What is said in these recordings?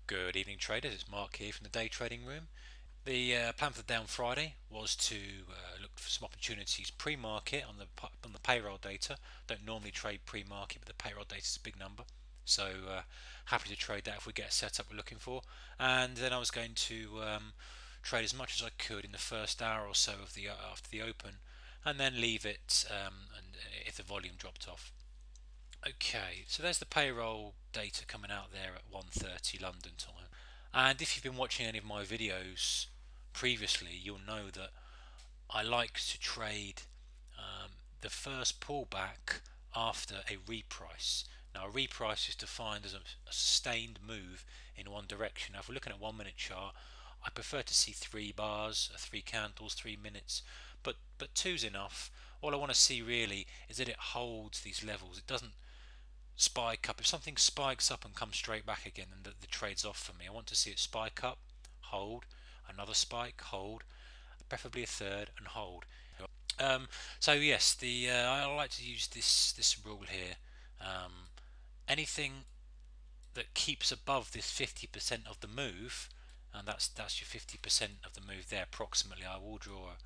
Good evening, traders. It's Mark here from the day trading room. The plan for the day on Friday was to look for some opportunities pre-market on the payroll data. Don't normally trade pre-market, but the payroll data is a big number, so happy to trade that if we get a setup we're looking for. And then I was going to trade as much as I could in the first hour or so of the after the open, and then leave it and if the volume dropped off. Okay, so there's the payroll data coming out there at 1:30 London time. And if you've been watching any of my videos previously, you'll know that I like to trade the first pullback after a reprice. Now, a reprice is defined as a sustained move in one direction. Now, if we're looking at 1 minute chart, I prefer to see three bars, three candles, 3 minutes, but two's enough. All I want to see really is that it holds these levels. It doesn't spike up. If something spikes up and comes straight back again, then the trade's off for me. I want to see it spike up, hold, another spike, hold, preferably a third, and hold. So yes, I like to use this rule here. Anything that keeps above this 50% of the move, and that's your 50% of the move there approximately. I will draw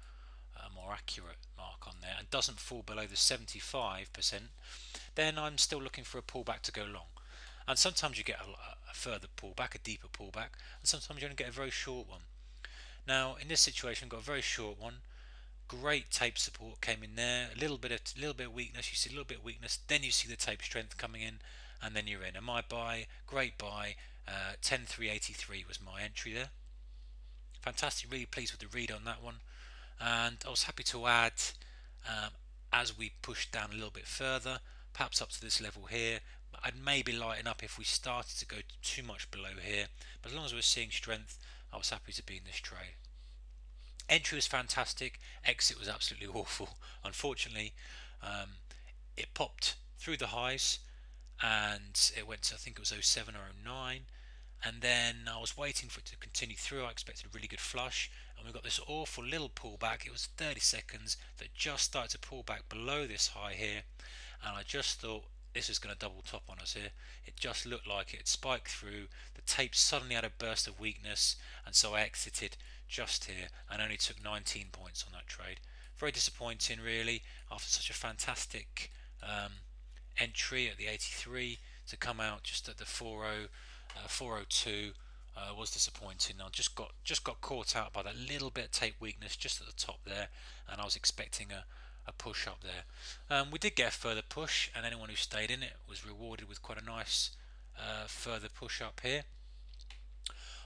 a more accurate mark on there, and doesn't fall below the 75%, then I'm still looking for a pullback to go long. And sometimes you get a further pullback, a deeper pullback, and sometimes you only get a very short one. Now in this situation, got a very short one. Great tape support came in there. A little bit of weakness. You see a little bit of weakness. Then you see the tape strength coming in, and then you're in. And my buy, great buy, 10,383 was my entry there. Fantastic. Really pleased with the read on that one. And I was happy to add um, as we push down a little bit further, perhaps up to this level here. I'd maybe lighten up if we started to go too much below here, but as long as we're seeing strength, I was happy to be in this trade. Entry was fantastic, exit was absolutely awful. Unfortunately, um, it popped through the highs and it went to, I think it was oh 07 or oh 09, and then I was waiting for it to continue through. I expected a really good flush, and we got this awful little pullback. It was 30 seconds that just started to pull back below this high here, and I just thought this is going to double top on us here. It just looked like it had spiked through. The tape suddenly had a burst of weakness, and so I exited just here and only took 19 points on that trade. Very disappointing, really, after such a fantastic entry at the 83 to come out just at the 402 was disappointing. I just got caught out by that little bit of tape weakness just at the top there, and I was expecting a push up there. We did get a further push, and anyone who stayed in it was rewarded with quite a nice further push up here.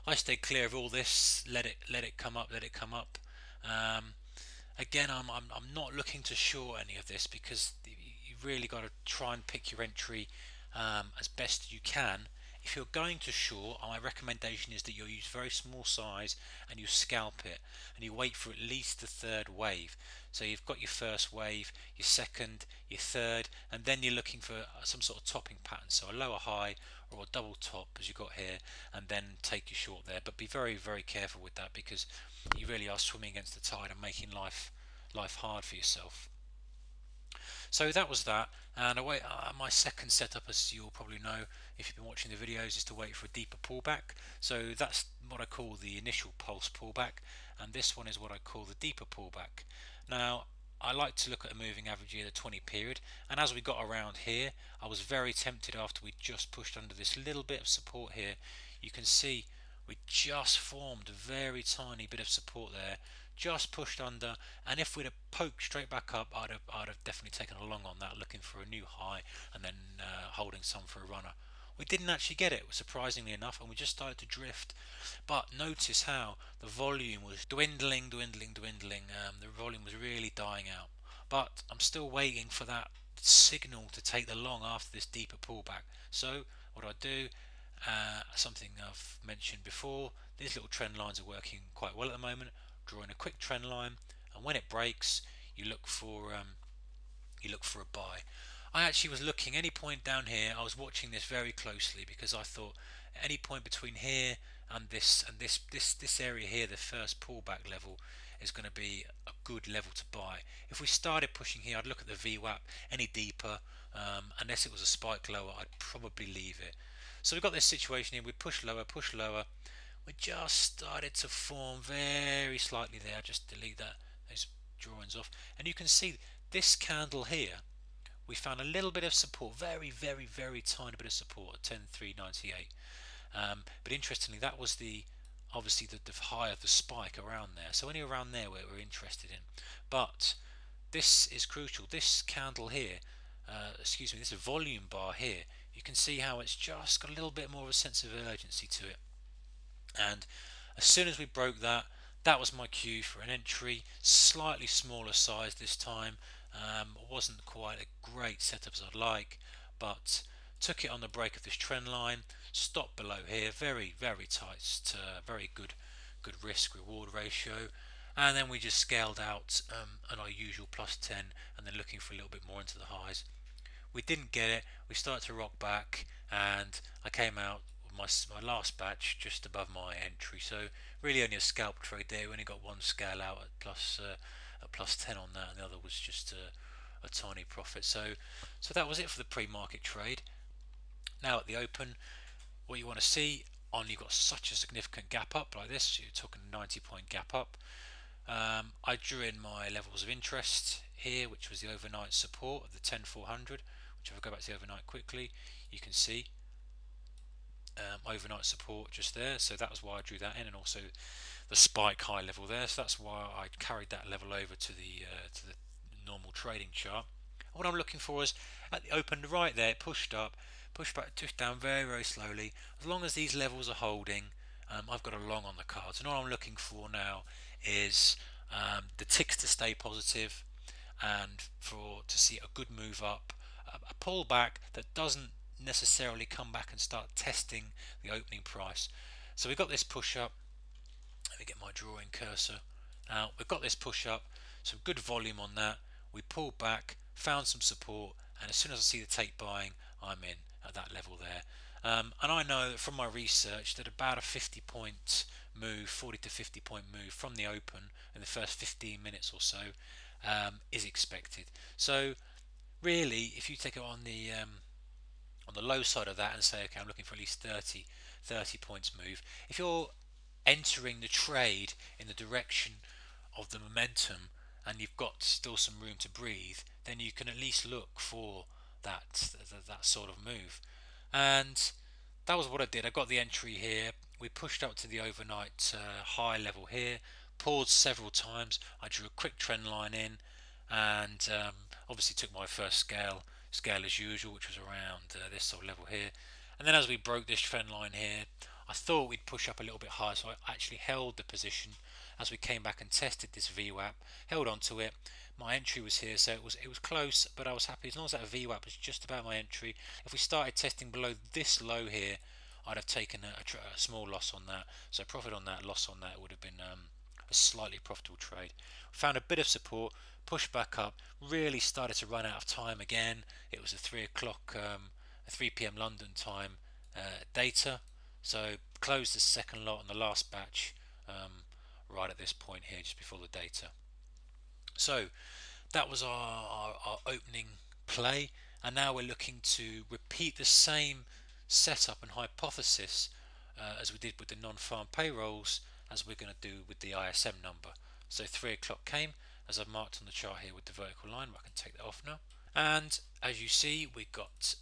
I stayed clear of all this, let it come up, let it come up. Um, Again, I'm not looking to short any of this because you've really got to try and pick your entry as best you can. If you're going to short, my recommendation is that you use very small size and you scalp it and you wait for at least the third wave. So you've got your first wave, your second, your third, and then you're looking for some sort of topping pattern. So a lower high or a double top as you got here, and then take your short there. But be very, very careful with that because you really are swimming against the tide and making life hard for yourself. So that was that, and my second setup, as you'll probably know if you've been watching the videos, is to wait for a deeper pullback. So that's what I call the initial pulse pullback, and this one is what I call the deeper pullback. Now I like to look at a moving average year, the 20 period, and as we got around here, I was very tempted after we just pushed under this little bit of support here. You can see we just formed a very tiny bit of support there, just pushed under, and if we'd have poked straight back up, I'd have definitely taken a long on that, looking for a new high and then holding some for a runner. We didn't actually get it, surprisingly enough, and we just started to drift. But notice how the volume was dwindling. The volume was really dying out. But I'm still waiting for that signal to take the long after this deeper pullback. So what I do, something I've mentioned before, these little trend lines are working quite well at the moment. Drawing a quick trend line, and when it breaks, you look for a buy. I actually was looking any point down here. I was watching this very closely because I thought any point between here and this area here, the first pullback level, is going to be a good level to buy. If we started pushing here, I'd look at the VWAP. Any deeper, unless it was a spike lower, I'd probably leave it. So we've got this situation here. We push lower, push lower. We just started to form very slightly there. Just delete those drawings off, and you can see this candle here. We found a little bit of support, very, very, very tiny bit of support at 10,398. But interestingly, that was obviously the high of the spike around there. So only around there we're interested in. But this is crucial. This candle here, excuse me, this volume bar here, you can see how it's just got a little bit more of a sense of urgency to it. And as soon as we broke that, that was my cue for an entry, slightly smaller size this time. Wasn't quite a great setup as I'd like, but took it on the break of this trend line, stopped below here, very, very tight, very good risk reward ratio, and then we just scaled out at our usual +10, and then looking for a little bit more into the highs. We didn't get it. We started to rock back, and I came out with my last batch just above my entry. So really only a scalp trade there. We only got one scale out at +10 on that, and the other was just a tiny profit. So that was it for the pre-market trade. Now at the open, what you want to see on, you've got such a significant gap up like this. You're talking 90-point gap up. I drew in my levels of interest here, which was the overnight support of the 10,400, which if I go back to the overnight quickly, you can see overnight support just there. So that was why I drew that in, and also the spike high level there. So that's why I carried that level over to the normal trading chart. And what I'm looking for is at the open right there, it pushed up, pushed back, pushed down very, very slowly. As long as these levels are holding, I've got a long on the cards. And all I'm looking for now is the ticks to stay positive, and to see a good move up, a pullback that doesn't necessarily come back and start testing the opening price. So we've got this push up. Let me get my drawing cursor out. We've got this push up, some good volume on that. We pulled back, found some support, and as soon as I see the take buying, I'm in at that level there. And I know from my research that about a 50-point move, 40 to 50-point move from the open in the first 15 minutes or so is expected. So really, if you take it on the low side of that and say, okay, I'm looking for at least 30 points move. If you're entering the trade in the direction of the momentum and you've got still some room to breathe, then you can at least look for that sort of move. And that was what I did. I got the entry here. We pushed up to the overnight high level here, paused several times. I drew a quick trend line in, and obviously took my first scale as usual, which was around this sort of level here. And then as we broke this trend line here, I thought we'd push up a little bit higher, so I actually held the position as we came back and tested this VWAP, held on to it. My entry was here, so it was close, but I was happy as long as that VWAP was just about my entry. If we started testing below this low here, I'd have taken a small loss on that. So profit on that, loss on that would have been a slightly profitable trade. Found a bit of support, pushed back up, really started to run out of time again. It was a 3 o'clock, 3 p.m. London time data. So closed the second lot on the last batch right at this point here, just before the data. So that was our opening play, and now we're looking to repeat the same setup and hypothesis as we did with the non-farm payrolls as we're going to do with the ISM number. So 3 o'clock came, as I've marked on the chart here with the vertical line. I can take that off now, and as you see, we got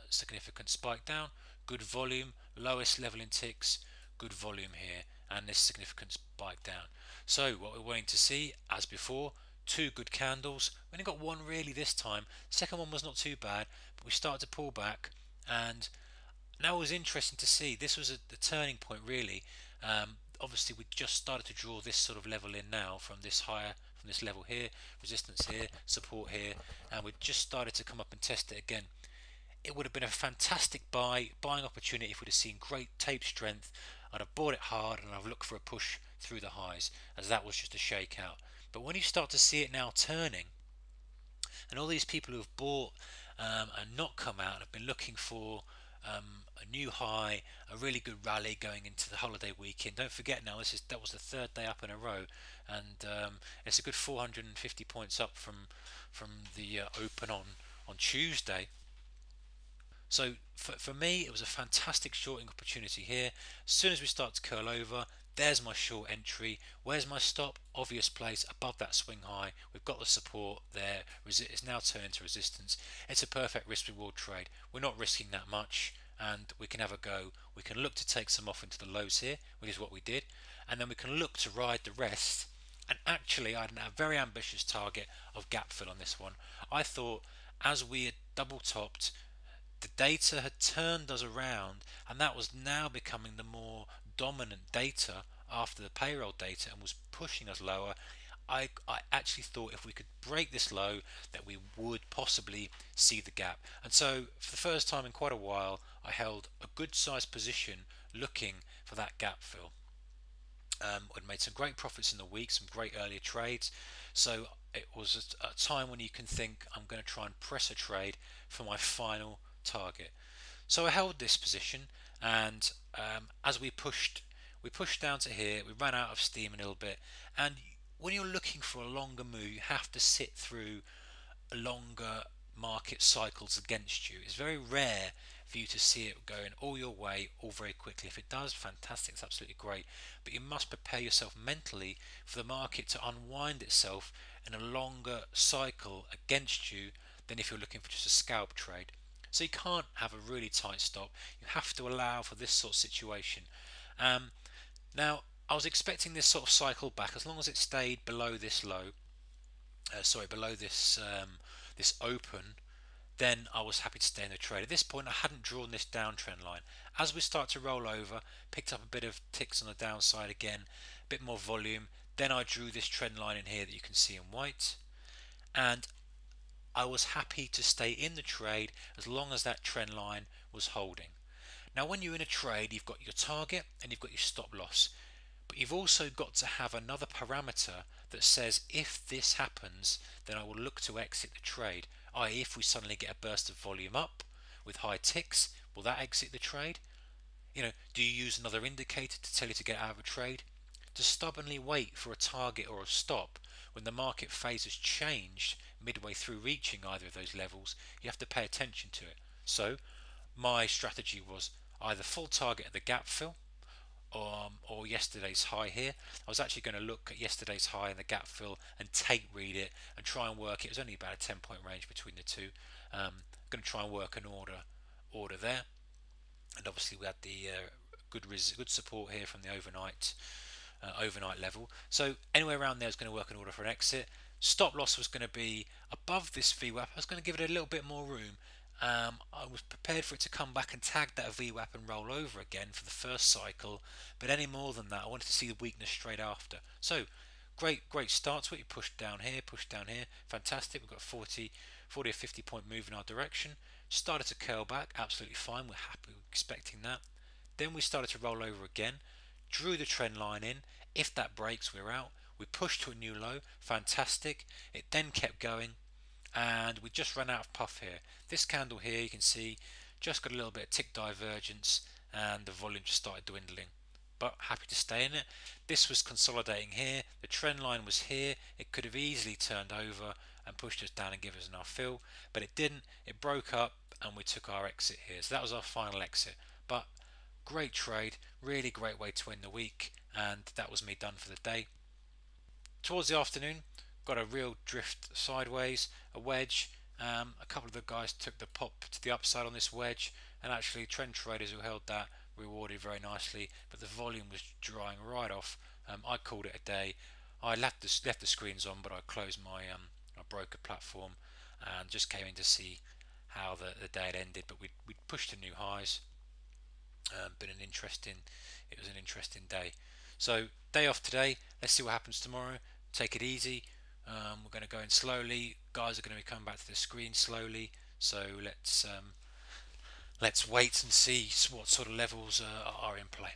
significant spike down, good volume, lowest level in ticks, good volume here, and this significant spike down. So what we're waiting to see, as before, two good candles. We only got one really this time. Second one was not too bad, but we started to pull back, and now it was interesting to see. This was the turning point really. Obviously we just started to draw this sort of level in now from this level here, resistance here, support here, and we just started to come up and test it again. It would have been a fantastic buying opportunity if we'd have seen great tape strength. I'd have bought it hard and I've looked for a push through the highs, as that was just a shakeout. But when you start to see it now turning, and all these people who have bought and not come out and have been looking for a new high, a really good rally going into the holiday weekend. Don't forget now, that was the third day up in a row, and it's a good 450 points up from the open on Tuesday. So for me, it was a fantastic shorting opportunity here. As soon as we start to curl over, there's my short entry. Where's my stop? Obvious place above that swing high. We've got the support there. It's now turned into resistance. It's a perfect risk reward trade. We're not risking that much, and we can have a go. We can look to take some off into the lows here, which is what we did, and then we can look to ride the rest. And actually, I had a very ambitious target of gap fill on this one. I thought as we had double topped, the data had turned us around, and that was now becoming the more dominant data after the payroll data and was pushing us lower. I actually thought if we could break this low that we would possibly see the gap, and so for the first time in quite a while I held a good sized position looking for that gap fill. I'd made some great profits in the week, some great earlier trades, so it was a time when you can think I'm going to try and press a trade for my final target. So I held this position, and as we pushed down to here. We ran out of steam a little bit, and when you're looking for a longer move, you have to sit through longer market cycles against you. It's very rare for you to see it going all your way all very quickly. If it does, fantastic, it's absolutely great. But you must prepare yourself mentally for the market to unwind itself in a longer cycle against you than if you're looking for just a scalp trade. So you can't have a really tight stop. You have to allow for this sort of situation. Um, Now, I was expecting this sort of cycle back as long as it stayed below this low. Below this open, then I was happy to stay in the trade. At this point, I hadn't drawn this downtrend line. As we start to roll over, picked up a bit of ticks on the downside again, a bit more volume. Then I drew this trend line in here that you can see in white, and I was happy to stay in the trade as long as that trend line was holding. Now, when you're in a trade, you've got your target and you've got your stop loss. But you've also got to have another parameter that says if this happens, then I will look to exit the trade. I.e., if we suddenly get a burst of volume up with high ticks, will that exit the trade? Do you use another indicator to tell you to get out of a trade? To stubbornly wait for a target or a stop when the market phase has changed midway through reaching either of those levels, you have to pay attention to it. So my strategy was either full target at the gap fill, or yesterday's high here. I was actually going to look at yesterday's high and the gap fill and take read it and try and work it. It was only about a 10-point range between the two. Going to try and work an order there, and obviously we had the good support here from the overnight level. So anywhere around there is going to work an order for an exit. Stop loss was going to be above this VWAP. I was going to give it a little bit more room. I was prepared for it to come back and tag that VWAP and roll over again for the first cycle, but any more than that, I wanted to see the weakness straight after. So great start to it. You pushed down here, fantastic. We've got 40 or 50 point move in our direction. Started to curl back, absolutely fine. We're happy, we're expecting that. Then we started to roll over again, drew the trend line in. If that breaks, we're out. We pushed to a new low, fantastic. It then kept going, and we just ran out of puff here. This candle here, you can see, just got a little bit of tick divergence, and the volume just started dwindling. But happy to stay in it. This was consolidating here. The trend line was here. It could have easily turned over and pushed us down and give us enough fill, but it didn't. It broke up, and we took our exit here. So that was our final exit. But great trade, really great way to end the week, and that was me done for the day. Towards the afternoon, got a real drift sideways, a wedge. A couple of the guys took the pop to the upside on this wedge, and actually trend traders who held that rewarded very nicely, but the volume was drying right off. I called it a day. I left the screens on, but I closed my broker platform and just came in to see how the day had ended. But we pushed to new highs. Been it was an interesting day. So day off today. Let's see what happens tomorrow. Take it easy. We're going to go in slowly. Guys are going to be coming back to the screen slowly. So let's wait and see what sort of levels are in play.